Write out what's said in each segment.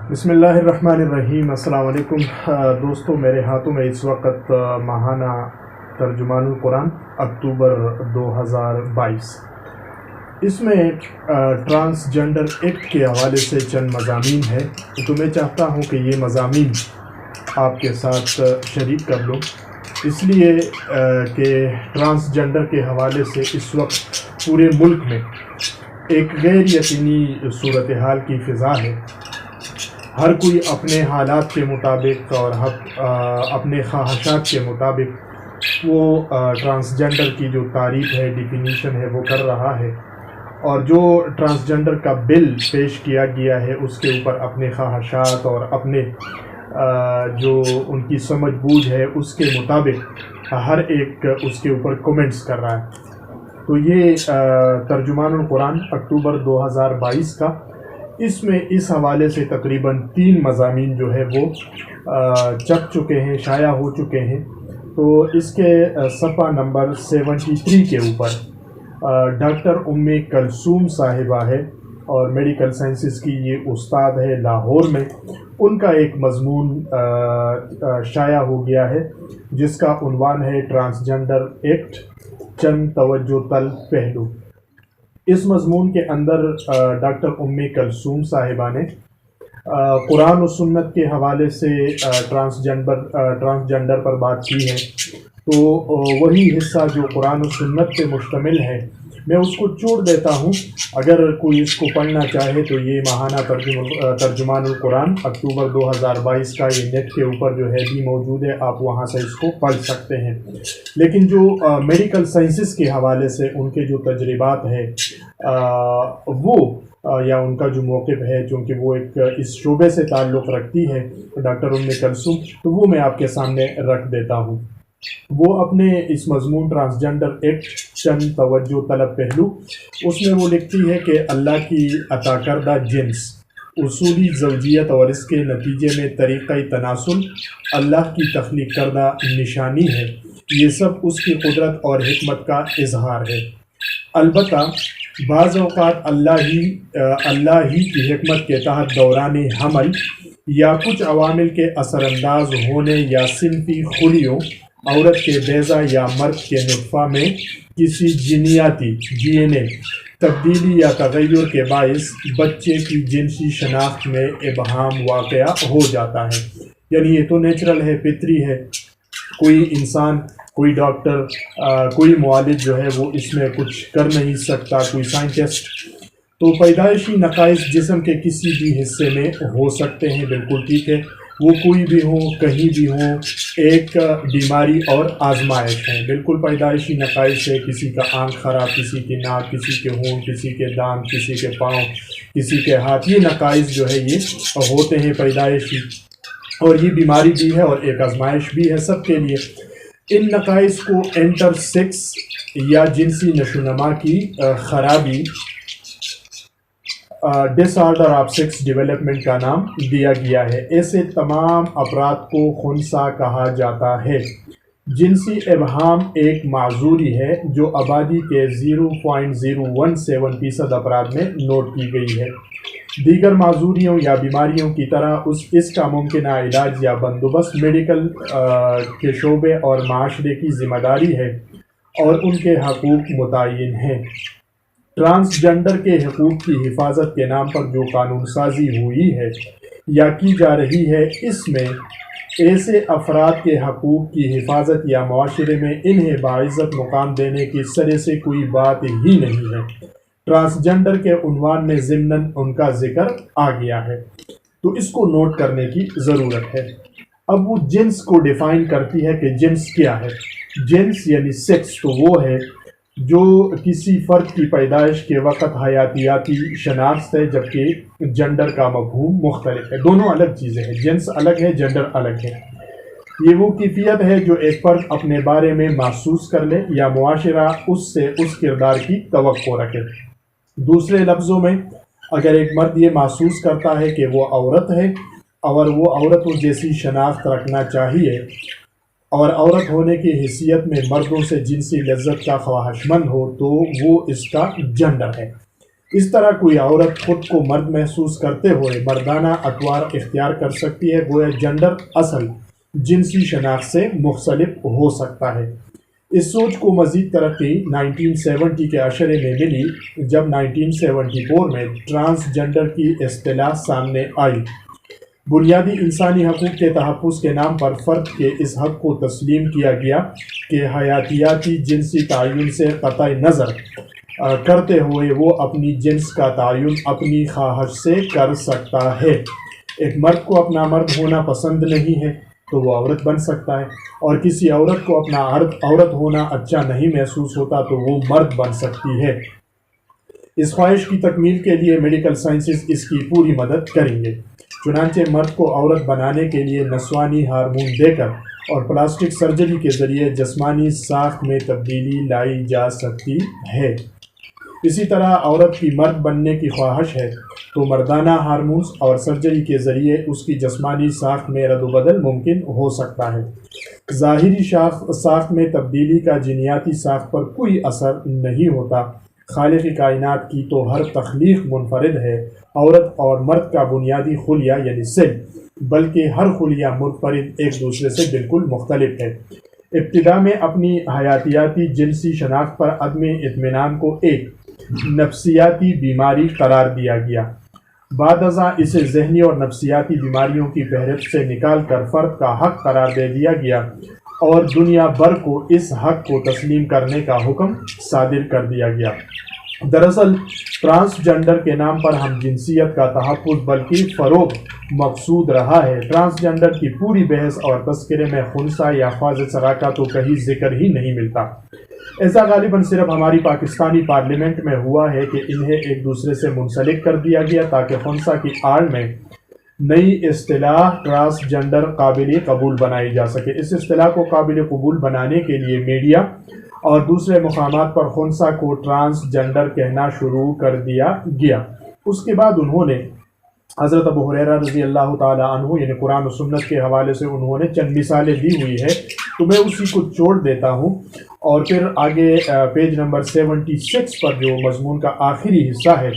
بسم اللہ الرحمن الرحیم۔ السلام علیکم دوستو، میرے ہاتھوں میں اس وقت ماہانہ ترجمان القرآن اکتوبر 2022، اس میں ٹرانسجنڈر ایکٹ کے حوالے سے چند مضامین ہے، تو میں چاہتا ہوں کہ یہ مضامین آپ کے ساتھ شریک کر لوں، اس لیے کہ ٹرانسجنڈر کے حوالے سے اس وقت پورے ملک میں ایک غیر یقینی صورتحال کی فضا ہے۔ ہر کوئی اپنے حالات کے مطابق اور اپنے خواہشات کے مطابق وہ ٹرانسجنڈر کی جو تعریف ہے، ڈیفینیشن ہے، وہ کر رہا ہے، اور جو ٹرانسجنڈر کا بل پیش کیا گیا ہے اس کے اوپر اپنے خواہشات اور اپنے جو ان کی سمجھ بوجھ ہے اس کے مطابق ہر ایک اس کے اوپر کومنٹس کر رہا ہے۔ تو یہ ترجمان القرآن اکتوبر 2022 کا، اس میں اس حوالے سے تقریباً 3 مضامین جو ہے وہ چھپ چکے ہیں، شائع ہو چکے ہیں۔ تو اس کے صفحہ نمبر 73 کے اوپر ڈاکٹر ام کلثوم صاحبہ ہے اور میڈیکل سائنسز کی یہ استاد ہے لاہور میں، ان کا ایک مضمون شائع ہو گیا ہے جس کا عنوان ہے ٹرانسجنڈر ایکٹ، چند توجہ طلب پہلو۔ اس مضمون کے اندر ڈاکٹر ام کلثوم صاحبہ نے قرآن و سنت کے حوالے سے ٹرانسجنڈر پر بات کی ہے، تو وہی حصہ جو قرآن و سنت پہ مشتمل ہے میں اس کو چھوڑ دیتا ہوں۔ اگر کوئی اس کو پڑھنا چاہے تو یہ ماہانہ ترجمان القرآن اکتوبر 2022 کا یہ نیٹ کے اوپر جو ہے بھی موجود ہے، آپ وہاں سے اس کو پڑھ سکتے ہیں۔ لیکن جو میڈیکل سائنسز کے حوالے سے ان کے جو تجربات ہے وہ یا ان کا جو موقف ہے، چونکہ وہ ایک اس شعبے سے تعلق رکھتی ہے ڈاکٹر ام کلثوم، تو وہ میں آپ کے سامنے رکھ دیتا ہوں۔ وہ اپنے اس مضمون ٹرانسجنڈر ایکٹ، چند توجہ طلب پہلو، اس میں وہ لکھتی ہے کہ اللہ کی عطا کردہ جنس، اصولی زوجیت اور اس کے نتیجے میں طریقہ تناسل اللہ کی تخلیق کردہ نشانی ہے، یہ سب اس کی قدرت اور حکمت کا اظہار ہے۔ البتہ بعض اوقات اللہ ہی کی حکمت کے تحت دوران حمل یا کچھ عوامل کے اثر انداز ہونے یا صنفی خلیوں، عورت کے بیضہ یا مرد کے نطفہ میں کسی جینیاتی DNA تبدیلی یا تغیر کے باعث بچے کی جنسی شناخت میں ابہام واقع ہو جاتا ہے۔ یعنی یہ تو نیچرل ہے، فطری ہے، کوئی انسان، کوئی ڈاکٹر، کوئی معالج جو ہے وہ اس میں کچھ کر نہیں سکتا، کوئی سائنٹسٹ۔ تو پیدائشی نقائص جسم کے کسی بھی حصے میں ہو سکتے ہیں، بالکل ٹھیک ہے، وہ کوئی بھی ہوں، کہیں بھی ہوں، ایک بیماری اور آزمائش ہے، بالکل پیدائشی نقائص ہے، کسی کا آنکھ خراب، کسی کی ناک، کسی کے ہونٹ، کسی کے دانت، کسی کے پاؤں، کسی کے ہاتھ، یہ نقائص جو ہے یہ ہوتے ہیں پیدائشی، اور یہ بیماری بھی ہے اور ایک آزمائش بھی ہے سب کے لیے۔ ان نقائص کو انٹرسیکس یا جنسی نشوونما کی خرابی، ڈس آرڈر آف سیکس ڈیولپمنٹ کا نام دیا گیا ہے۔ ایسے تمام افراد کو خنثی کہا جاتا ہے۔ جنسی ابہام ایک معذوری ہے جو آبادی کے 0.017% افراد میں نوٹ کی گئی ہے۔ دیگر معذوریوں یا بیماریوں کی طرح اس کا ممکنہ علاج یا بندوبست میڈیکل کے شعبے اور معاشرے کی ذمہ داری ہے اور ان کے حقوق متعین ہیں۔ ٹرانسجنڈر کے حقوق کی حفاظت کے نام پر جو قانون سازی ہوئی ہے یا کی جا رہی ہے، اس میں ایسے افراد کے حقوق کی حفاظت یا معاشرے میں انہیں باعزت مقام دینے کی سرے سے کوئی بات ہی نہیں ہے۔ ٹرانسجنڈر کے عنوان میں ضمناً ان کا ذکر آ گیا ہے، تو اس کو نوٹ کرنے کی ضرورت ہے۔ اب وہ جنس کو ڈیفائن کرتی ہے کہ جنس کیا ہے۔ جنس یعنی سیکس تو وہ ہے جو کسی فرد کی پیدائش کے وقت حیاتیاتی شناخت ہے، جبکہ جنڈر کا مفہوم مختلف ہے، دونوں الگ چیزیں ہیں، جنس الگ ہے، جنڈر الگ ہے۔ یہ وہ کیفیت ہے جو ایک فرد اپنے بارے میں محسوس کر لے یا معاشرہ اس سے اس کردار کی توقع رکھے۔ دوسرے لفظوں میں، اگر ایک مرد یہ محسوس کرتا ہے کہ وہ عورت ہے اور وہ عورت جیسی شناخت رکھنا چاہیے اور عورت ہونے کی حیثیت میں مردوں سے جنسی لذت کا خواہشمند ہو، تو وہ اس کا جنڈر ہے۔ اس طرح کوئی عورت خود کو مرد محسوس کرتے ہوئے مردانہ اطوار اختیار کر سکتی ہے، گویا جنڈر اصل جنسی شناخت سے مختلف ہو سکتا ہے۔ اس سوچ کو مزید ترقی 1970 کے عشرے میں ملی، جب 1974 میں ٹرانسجنڈر کی اصطلاح سامنے آئی۔ بنیادی انسانی حقوق کے تحفظ کے نام پر فرد کے اس حق کو تسلیم کیا گیا کہ حیاتیاتی جنسی تعین سے قطع نظر کرتے ہوئے وہ اپنی جنس کا تعین اپنی خواہش سے کر سکتا ہے۔ ایک مرد کو اپنا مرد ہونا پسند نہیں ہے تو وہ عورت بن سکتا ہے، اور کسی عورت کو اپنا عورت ہونا اچھا نہیں محسوس ہوتا تو وہ مرد بن سکتی ہے۔ اس خواہش کی تکمیل کے لیے میڈیکل سائنسز اس کی پوری مدد کریں گے۔ چنانچہ مرد کو عورت بنانے کے لیے نسوانی ہارمون دے کر اور پلاسٹک سرجری کے ذریعے جسمانی ساخت میں تبدیلی لائی جا سکتی ہے۔ اسی طرح عورت کی مرد بننے کی خواہش ہے تو مردانہ ہارمونز اور سرجری کے ذریعے اس کی جسمانی ساخت میں رد و بدل ممکن ہو سکتا ہے۔ ظاہری ساخت میں تبدیلی کا جینیاتی ساخت پر کوئی اثر نہیں ہوتا۔ خالق کائنات کی تو ہر تخلیق منفرد ہے۔ عورت اور مرد کا بنیادی خلیہ یعنی سیل، بلکہ ہر خلیہ منفرد ایک دوسرے سے بالکل مختلف ہے۔ ابتدا میں اپنی حیاتیاتی جنسی شناخت پر عدم اطمینان کو ایک نفسیاتی بیماری قرار دیا گیا، بعد ازاں اسے ذہنی اور نفسیاتی بیماریوں کی فہرست سے نکال کر فرد کا حق قرار دے دیا گیا اور دنیا بھر کو اس حق کو تسلیم کرنے کا حکم صادر کر دیا گیا۔ دراصل ٹرانسجنڈر کے نام پر ہم جنسیت کا تحفظ بلکہ فروغ مقصود رہا ہے۔ ٹرانسجنڈر کی پوری بحث اور تذکرے میں خنثی یا خواص سرا کا تو کہیں ذکر ہی نہیں ملتا۔ ایسا غالباً صرف ہماری پاکستانی پارلیمنٹ میں ہوا ہے کہ انہیں ایک دوسرے سے منسلک کر دیا گیا تاکہ خنثی کی آڑ میں نئی اصطلاح ٹرانسجنڈر قابل قبول بنائی جا سکے۔ اس اصطلاح کو قابل قبول بنانے کے لیے میڈیا اور دوسرے مقامات پر خنثی کو ٹرانسجنڈر کہنا شروع کر دیا گیا۔ اس کے بعد انہوں نے حضرت ابو ہریرہ رضی اللہ تعالیٰ عنہ یعنی قرآن و سنت کے حوالے سے انہوں نے چند مثالیں دی ہوئی ہے، تو میں اسی کو چھوڑ دیتا ہوں اور پھر آگے پیج نمبر 76 پر جو مضمون کا آخری حصہ ہے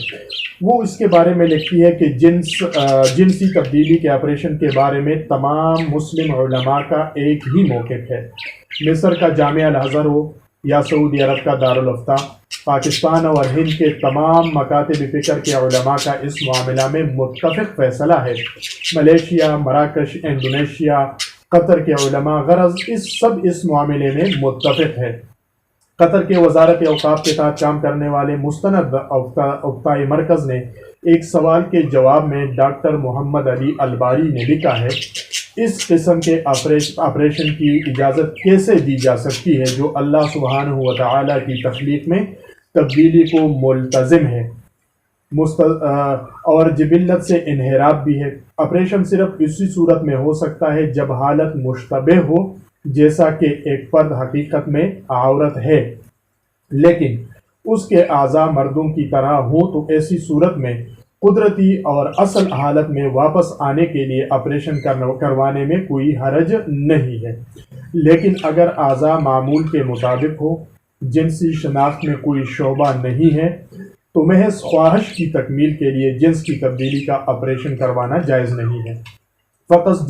وہ اس کے بارے میں لکھتی ہے کہ جنسی تبدیلی کے آپریشن کے بارے میں تمام مسلم علماء کا ایک ہی موقف ہے۔ مصر کا جامعہ الازہر ہو یا سعودی عرب کا دارالافتاء، پاکستان اور ہند کے تمام مکاتب فکر کے علماء کا اس معاملہ میں متفق فیصلہ ہے۔ ملیشیا، مراکش، انڈونیشیا، قطر کے علماء غرض اس معاملے میں متفق ہے۔ قطر کے وزارت اوقاف کے تحت کام کرنے والے مستند اوقافی مرکز نے ایک سوال کے جواب میں ڈاکٹر محمد علی الباری نے لکھا ہے، اس قسم کے آپریشن کی اجازت کیسے دی جا سکتی ہے جو اللہ سبحانہ و تعالیٰ کی تخلیق میں تبدیلی کو ملتزم ہے اور جبلت سے انحراف بھی ہے۔ آپریشن صرف اسی صورت میں ہو سکتا ہے جب حالت مشتبہ ہو، جیسا کہ ایک فرد حقیقت میں عورت ہے لیکن اس کے اعضاء مردوں کی طرح ہوں، تو ایسی صورت میں قدرتی اور اصل حالت میں واپس آنے کے لیے آپریشن کروانے میں کوئی حرج نہیں ہے۔ لیکن اگر اعضاء معمول کے مطابق ہو، جنسی شناخت میں کوئی شعبہ نہیں ہے، تو محض خواہش کی تکمیل کے لیے جنس کی تبدیلی کا آپریشن کروانا جائز نہیں ہے۔ فقط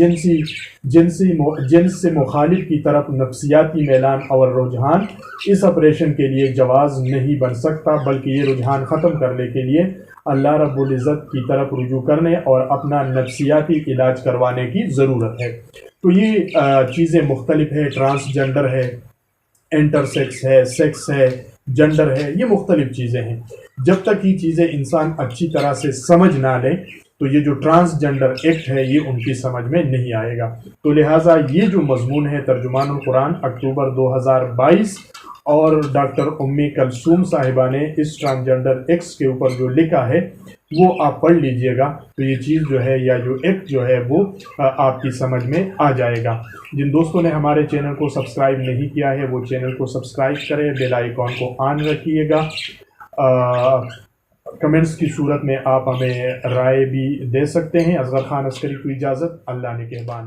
جنس سے مخالف کی طرف نفسیاتی میلان اور رجحان اس آپریشن کے لیے جواز نہیں بن سکتا، بلکہ یہ رجحان ختم کرنے کے لیے اللہ رب العزت کی طرف رجوع کرنے اور اپنا نفسیاتی علاج کروانے کی ضرورت ہے۔ تو یہ چیزیں مختلف ہے، ٹرانسجنڈر ہے، انٹرسیکس ہے، سیکس ہے، جنڈر ہے، یہ مختلف چیزیں ہیں۔ جب تک یہ چیزیں انسان اچھی طرح سے سمجھ نہ لیں تو یہ جو ٹرانسجنڈر ایکٹ ہے یہ ان کی سمجھ میں نہیں آئے گا۔ تو لہٰذا یہ جو مضمون ہے ترجمان القرآن اکتوبر 2022 اور ڈاکٹر امی کلثوم صاحبہ نے اس ٹرانسجنڈر ایکٹس کے اوپر جو لکھا ہے وہ آپ پڑھ لیجئے گا، تو یہ چیز جو ہے یا جو ایکٹ جو ہے وہ آپ کی سمجھ میں آ جائے گا۔ جن دوستوں نے ہمارے چینل کو سبسکرائب نہیں کیا ہے وہ چینل کو سبسکرائب کریں، بیل آئیکن کو آن رکھیے گا۔ کمنٹس کی صورت میں آپ ہمیں رائے بھی دے سکتے ہیں۔ اصغر خان عسکری کو اجازت، اللہ نگہبان۔